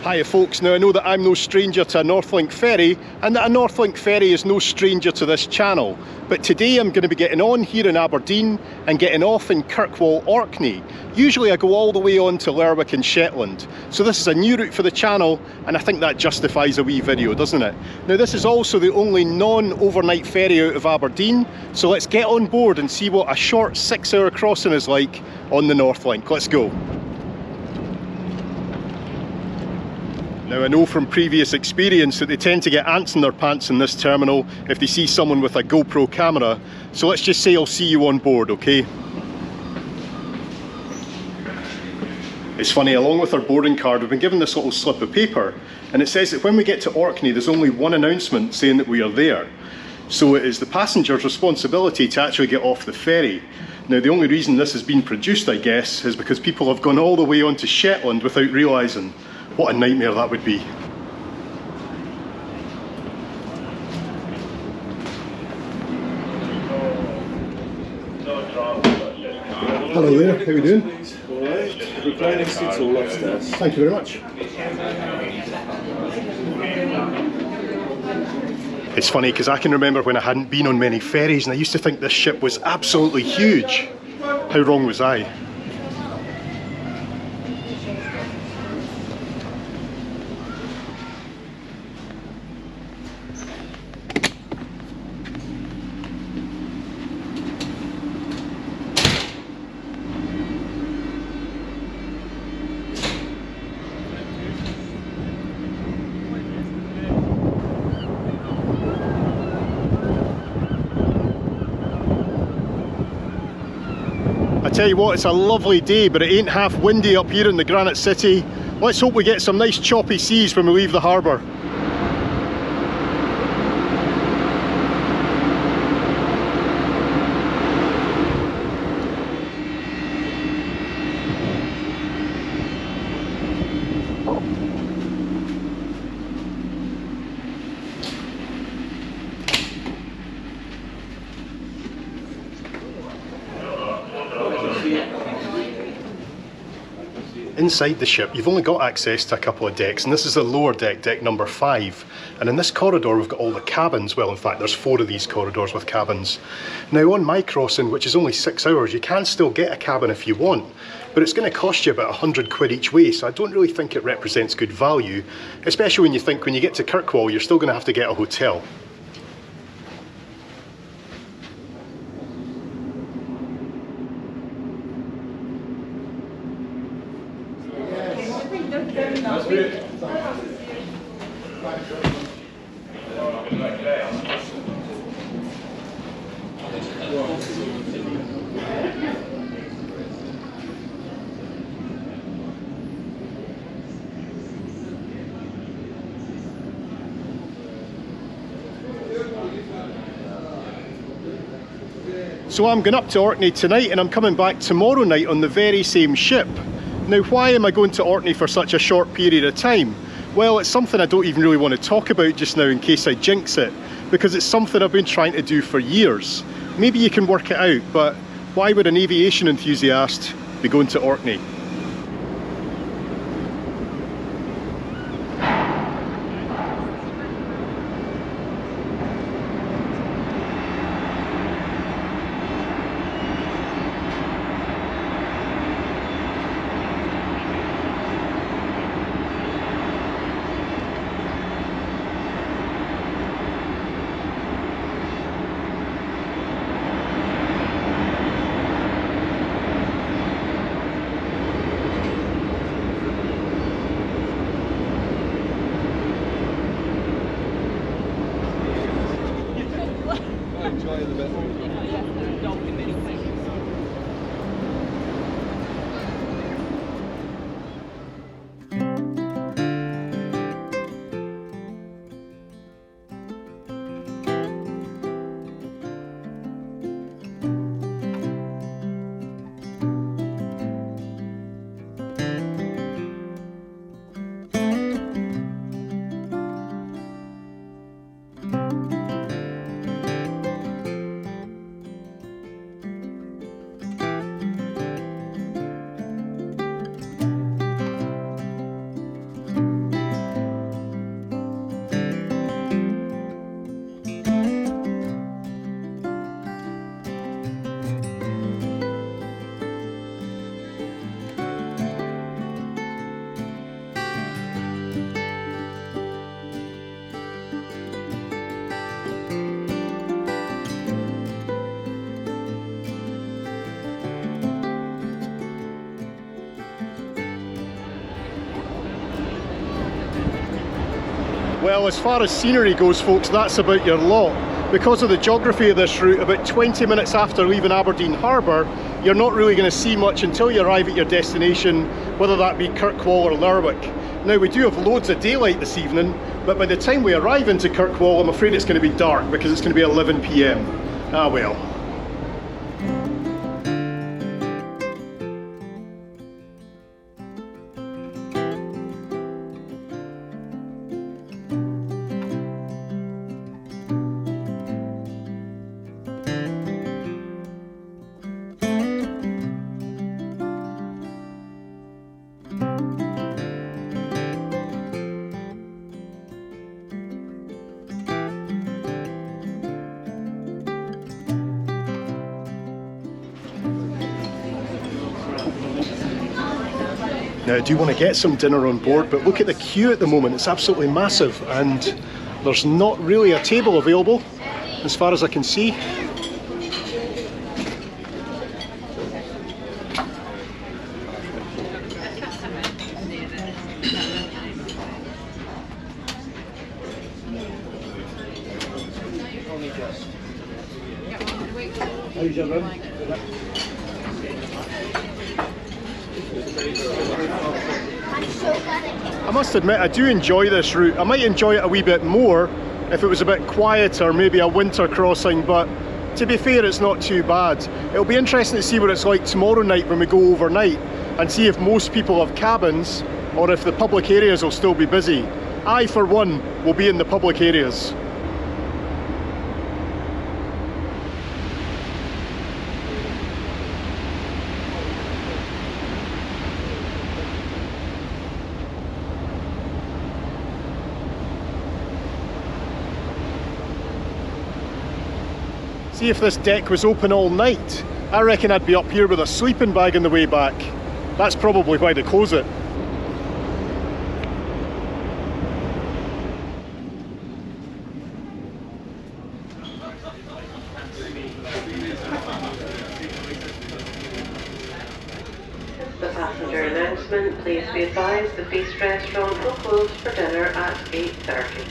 Hiya folks, now I know that I'm no stranger to a Northlink ferry and that a Northlink ferry is no stranger to this channel, but today I'm going to be getting on here in Aberdeen and getting off in Kirkwall, Orkney. Usually I go all the way on to Lerwick and Shetland, so this is a new route for the channel and I think that justifies a wee video, doesn't it? Now this is also the only non-overnight ferry out of Aberdeen, so let's get on board and see what a short 6-hour crossing is like on the Northlink. Let's go. Now I know from previous experience that they tend to get ants in their pants in this terminal if they see someone with a GoPro camera, so let's just say I'll see you on board, okay? It's funny, along with our boarding card we've been given this little slip of paper and it says that when we get to Orkney there's only one announcement saying that we are there. So it is the passenger's responsibility to actually get off the ferry. Now the only reason this has been produced, I guess, is because people have gone all the way onto Shetland without realising. What a nightmare that would be. Hello there, how are we doing? Alright, reclining seats all upstairs. Thank you very much. It's funny because I can remember when I hadn't been on many ferries and I used to think this ship was absolutely huge. How wrong was I? I tell you what, it's a lovely day, but it ain't half windy up here in the Granite City. Let's hope we get some nice choppy seas when we leave the harbour. Inside the ship you've only got access to a couple of decks, and this is the lower deck, deck number 5, and in this corridor we've got all the cabins. Well, in fact there's 4 of these corridors with cabins. Now on my crossing, which is only 6 hours, you can still get a cabin if you want, but it's going to cost you about 100 quid each way, so I don't really think it represents good value, especially when you think when you get to Kirkwall you're still going to have to get a hotel. So I'm going up to Orkney tonight and I'm coming back tomorrow night on the very same ship. Now why am I going to Orkney for such a short period of time? Well, it's something I don't even really want to talk about just now in case I jinx it, because it's something I've been trying to do for years. Maybe you can work it out, but why would an aviation enthusiast be going to Orkney? Well, as far as scenery goes, folks, that's about your lot. Because of the geography of this route, about 20 minutes after leaving Aberdeen Harbour, you're not really going to see much until you arrive at your destination, whether that be Kirkwall or Lerwick. Now, we do have loads of daylight this evening, but by the time we arrive into Kirkwall, I'm afraid it's going to be dark because it's going to be 11 PM. Ah well. Now, I do want to get some dinner on board, but look at the queue at the moment. It's absolutely massive, and there's not really a table available as far as I can see. How's your room? I must admit, I do enjoy this route. I might enjoy it a wee bit more if it was a bit quieter, maybe a winter crossing, but to be fair, it's not too bad. It'll be interesting to see what it's like tomorrow night when we go overnight and see if most people have cabins or if the public areas will still be busy. I, for one, will be in the public areas. See if this deck was open all night. I reckon I'd be up here with a sleeping bag on the way back. That's probably why they close it. The passenger announcement, please be advised the Feast restaurant will close for dinner at 8:30.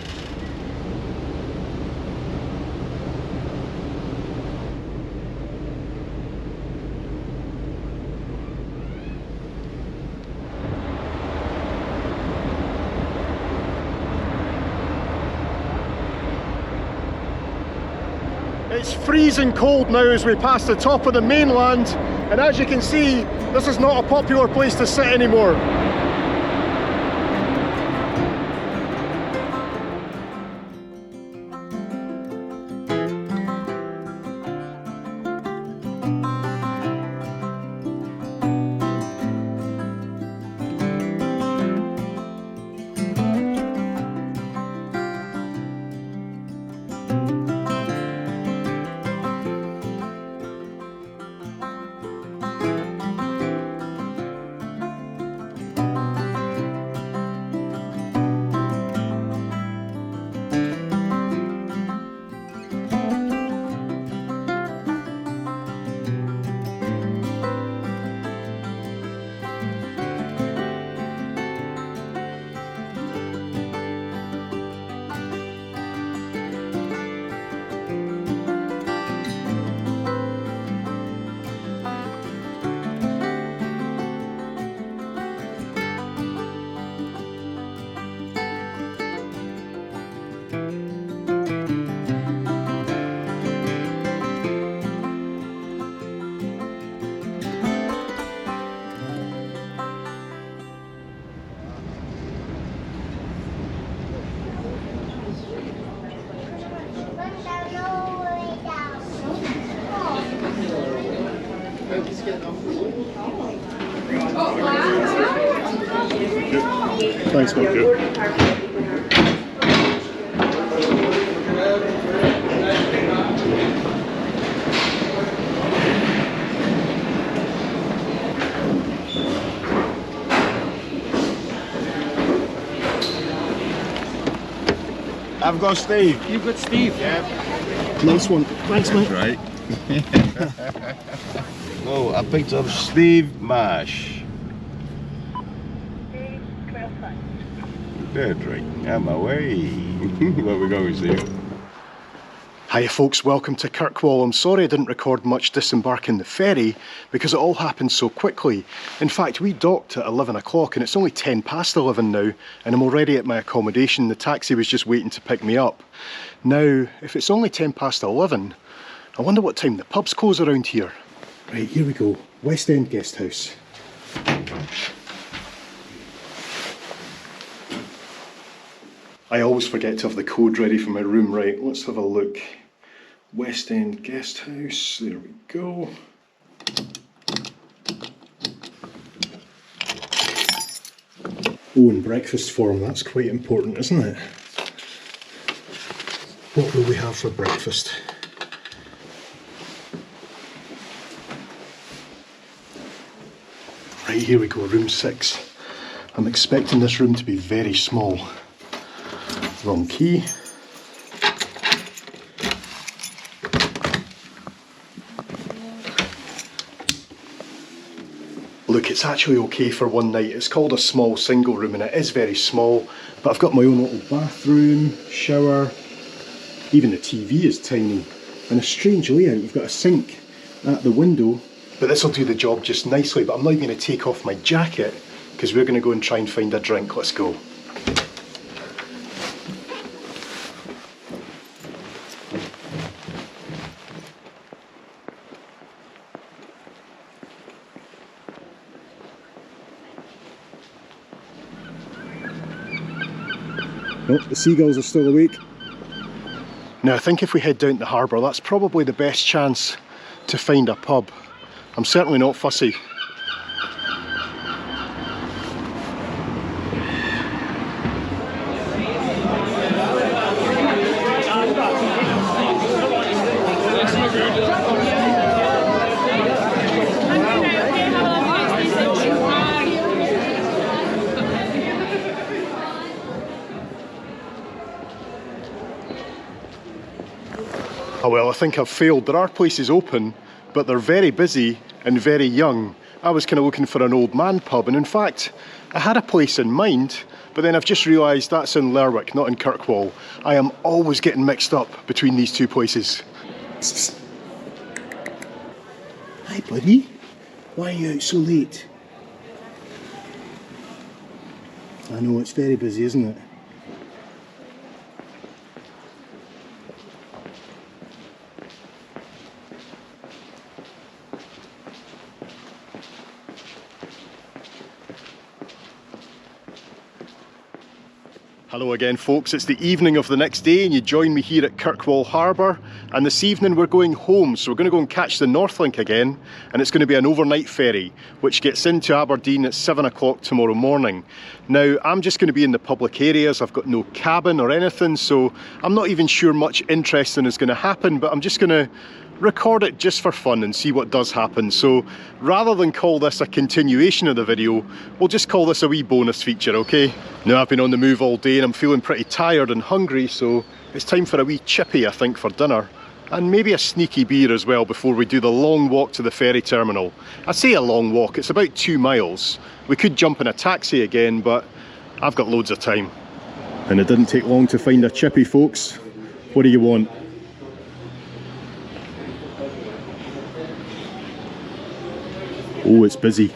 It's freezing cold now as we pass the top of the mainland, and as you can see, this is not a popular place to sit anymore. Thanks, Mark. I've got Steve. You've got Steve. Yeah. Nice one. Thanks, mate. Right. Oh, I picked up SteveMarsh. Dead right. I'm away. Where we going, Steve? Hiya folks, welcome to Kirkwall. I'm sorry I didn't record much disembarking the ferry because it all happened so quickly. In fact, we docked at 11 o'clock and it's only 10 past 11 now and I'm already at my accommodation. The taxi was just waiting to pick me up. Now, if it's only 10 past 11, I wonder what time the pubs close around here. Right, here we go. West End Guest House. I always forget to have the code ready for my room. Right, let's have a look. West End Guest House, there we go. Oh, and breakfast form, that's quite important, isn't it? What will we have for breakfast? Right, here we go, room 6. I'm expecting this room to be very small. Wrong key. Look, it's actually okay for one night. It's called a small single room and it is very small, but I've got my own little bathroom, shower, even the TV is tiny, and a strange layout. We've got a sink at the window, but this will do the job just nicely. But I'm now going to take off my jacket because we're going to go and try and find a drink. Let's go. Oh, the seagulls are still awake. Now I think if we head down to the harbour, that's probably the best chance to find a pub. I'm certainly not fussy. Oh well, I think I've failed. There are places open, but they're very busy and very young. I was kind of looking for an old man pub, and in fact, I had a place in mind, but then I've just realised that's in Lerwick, not in Kirkwall. I am always getting mixed up between these two places. Hi buddy, why are you out so late? I know, it's very busy, isn't it? Hello again folks, it's the evening of the next day and you join me here at Kirkwall Harbour, and this evening we're going home, so we're going to go and catch the Northlink again, and it's going to be an overnight ferry which gets into Aberdeen at 7 o'clock tomorrow morning. Now I'm just going to be in the public areas, I've got no cabin or anything, so I'm not even sure much interesting is going to happen, but I'm just going to record it just for fun and see what does happen. So rather than call this a continuation of the video, we'll just call this a wee bonus feature, okay? Now I've been on the move all day and I'm feeling pretty tired and hungry, so it's time for a wee chippy I think for dinner, and maybe a sneaky beer as well before we do the long walk to the ferry terminal. I say a long walk, it's about 2 miles. We could jump in a taxi again, but I've got loads of time. And it didn't take long to find a chippy folks. What do you want? Oh, it's busy.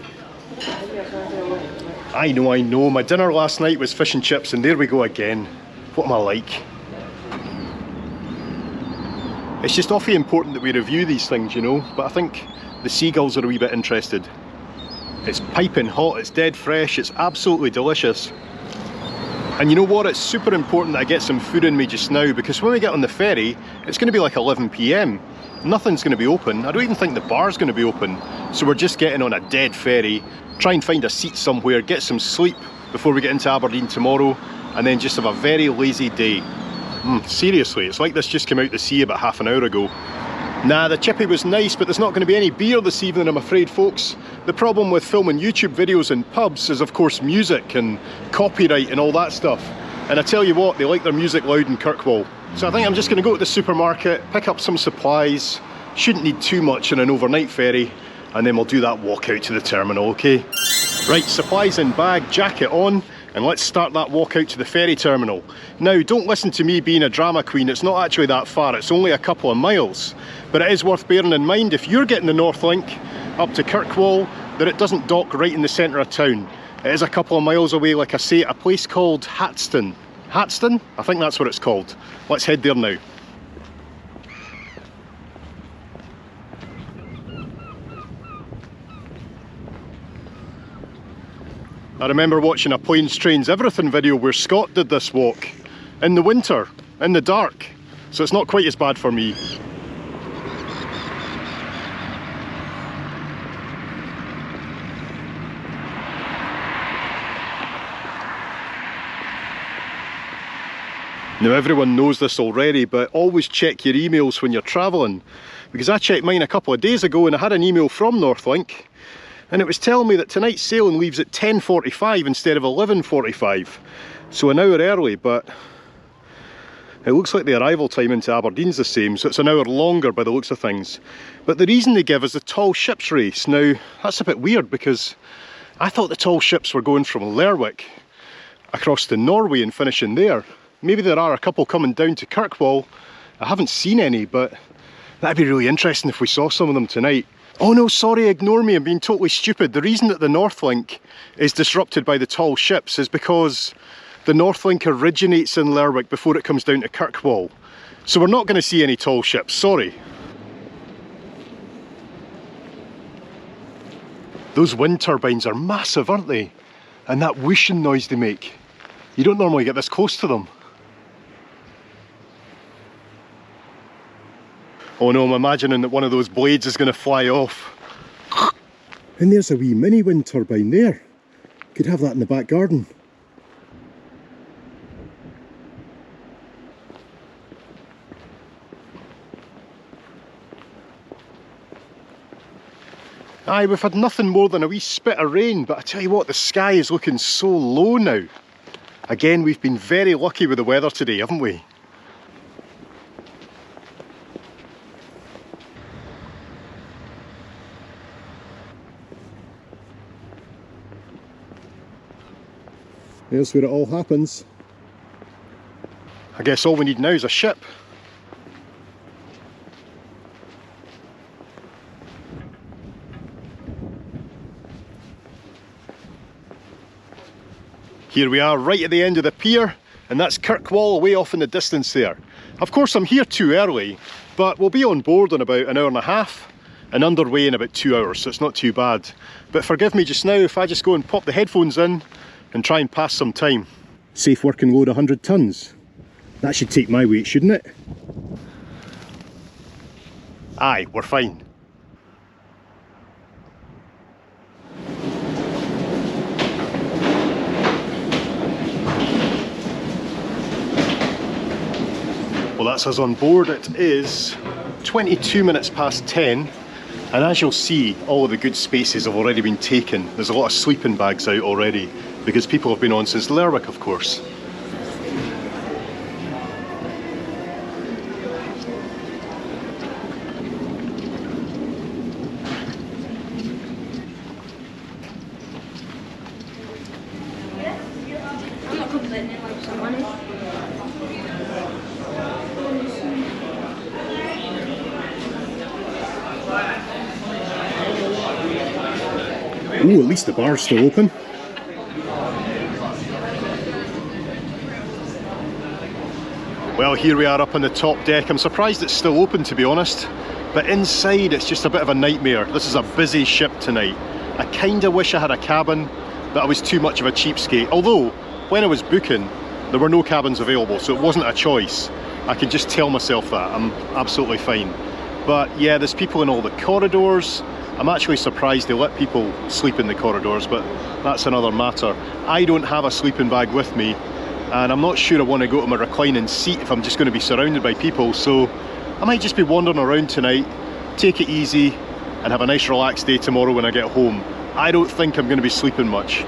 I know. My dinner last night was fish and chips and there we go again. What am I like? It's just awfully important that we review these things, you know, but I think the seagulls are a wee bit interested. It's piping hot, it's dead fresh, it's absolutely delicious. And you know what, it's super important that I get some food in me just now, because when we get on the ferry, it's going to be like 11 PM. Nothing's going to be open. I don't even think the bar's going to be open. So we're just getting on a dead ferry, try and find a seat somewhere, get some sleep before we get into Aberdeen tomorrow, and then just have a very lazy day. Seriously, it's like this just came out the sea about half an hour ago. Nah, the chippy was nice, but there's not going to be any beer this evening, I'm afraid, folks. The problem with filming YouTube videos in pubs is, of course, music and copyright and all that stuff. And I tell you what, they like their music loud in Kirkwall. So I think I'm just going to go to the supermarket, pick up some supplies. Shouldn't need too much on an overnight ferry, and then we'll do that walk out to the terminal, okay? Right, supplies in bag, jacket on. and let's start that walk out to the ferry terminal. Now, don't listen to me being a drama queen, it's not actually that far, it's only a couple of miles. But it is worth bearing in mind, if you're getting the Northlink up to Kirkwall, that it doesn't dock right in the centre of town. It is a couple of miles away, like I say, at a place called Hatston. Hatston? I think that's what it's called. Let's head there now. I remember watching a Planes, Trains, Everything video where Scott did this walk in the winter, in the dark, so it's not quite as bad for me. Now, everyone knows this already, but always check your emails when you're travelling, because I checked mine a couple of days ago and I had an email from Northlink and it was telling me that tonight's sailing leaves at 10:45 instead of 11:45, so an hour early, but it looks like the arrival time into Aberdeen's the same, so it's an hour longer by the looks of things. But the reason they give is the tall ships race. Now, that's a bit weird because I thought the tall ships were going from Lerwick across to Norway and finishing there. Maybe there are a couple coming down to Kirkwall. I haven't seen any, but that'd be really interesting if we saw some of them tonight. Oh no, sorry, ignore me, I'm being totally stupid. The reason that the Northlink is disrupted by the tall ships is because the Northlink originates in Lerwick before it comes down to Kirkwall. So we're not going to see any tall ships, sorry. Those wind turbines are massive, aren't they? And that whooshing noise they make. You don't normally get this close to them. Oh no, I'm imagining that one of those blades is going to fly off. And there's a wee mini wind turbine there. Could have that in the back garden. Aye, we've had nothing more than a wee spit of rain, but I tell you what, the sky is looking so low now. Again, we've been very lucky with the weather today, haven't we? There's where it all happens. I guess all we need now is a ship. Here we are right at the end of the pier, and that's Kirkwall way off in the distance there. Of course, I'm here too early, but we'll be on board in about an hour and a half and underway in about 2 hours, so it's not too bad. But forgive me just now if I just go and pop the headphones in and try and pass some time. Safe working load 100 tonnes. That should take my weight, shouldn't it? Aye, we're fine. Well, that's us on board. It is 22 minutes past 10, and as you'll see, all of the good spaces have already been taken. There's a lot of sleeping bags out already, because people have been on since Lerwick, of course. I'm not complaining like someone is. Ooh, at least the bar's still open. Well, here we are up on the top deck. I'm surprised it's still open, to be honest, but inside it's just a bit of a nightmare. This is a busy ship tonight. I kinda wish I had a cabin, but I was too much of a cheapskate. Although, when I was booking, there were no cabins available, so it wasn't a choice. I can just tell myself that. I'm absolutely fine. But yeah, there's people in all the corridors. I'm actually surprised they let people sleep in the corridors, but that's another matter. I don't have a sleeping bag with me, and I'm not sure I want to go to my reclining seat if I'm just going to be surrounded by people, so I might just be wandering around tonight, take it easy, and have a nice relaxed day tomorrow when I get home. I don't think I'm going to be sleeping much.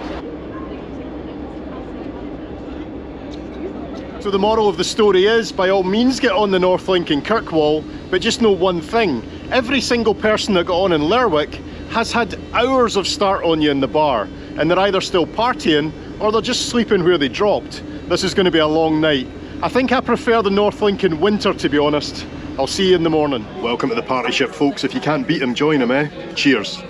So the moral of the story is, by all means get on the Northlink in Kirkwall, but just know one thing. Every single person that got on in Lerwick has had hours of start on you in the bar, and they're either still partying or they're just sleeping where they dropped. This is going to be a long night. I think I prefer the Northlink in winter, to be honest. I'll see you in the morning. Welcome to the party ship, folks. If you can't beat them, join them, eh? Cheers.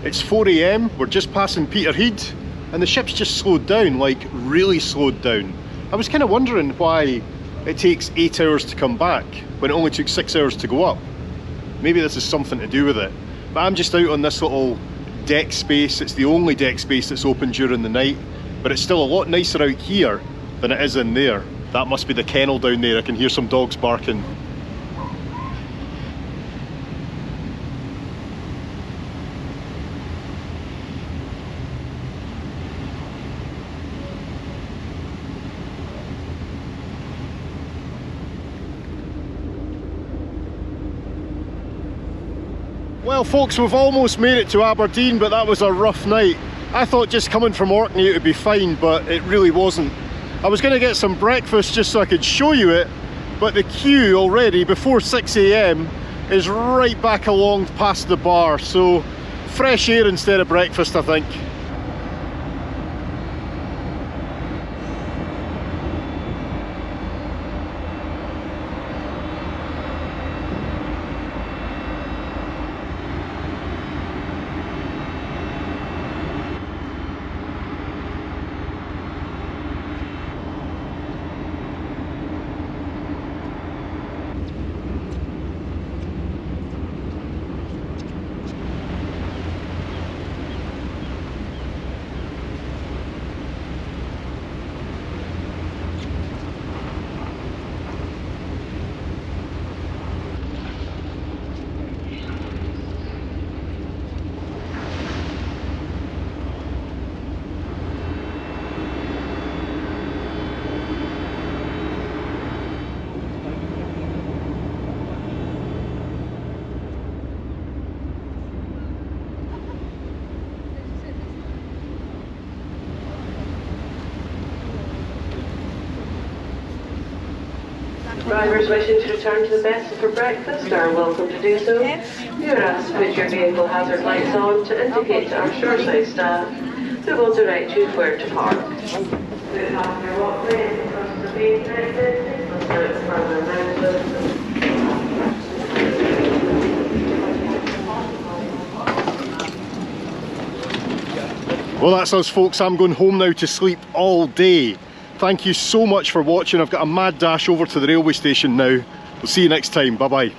It's 4 AM, we're just passing Peterhead, and the ship's just slowed down, like really slowed down. I was kind of wondering why it takes 8 hours to come back when it only took 6 hours to go up. Maybe this is something to do with it. But I'm just out on this little deck space. It's the only deck space that's open during the night, but it's still a lot nicer out here than it is in there. That must be the kennel down there. I can hear some dogs barking. Well folks, we've almost made it to Aberdeen, but that was a rough night. I thought just coming from Orkney it would be fine, but it really wasn't. I was going to get some breakfast just so I could show you it, but the queue already before 6 AM is right back along past the bar, so fresh air instead of breakfast, I think. Drivers wishing to return to the vessel for breakfast are welcome to do so. You are asked to put your vehicle hazard lights on to indicate to our shoreside staff who will direct you where to park. Put off your walkway and across the bay connected. Let's note further announcements. Well, that's us folks. I'm going home now to sleep all day. Thank you so much for watching. I've got a mad dash over to the railway station now. We'll see you next time. Bye bye.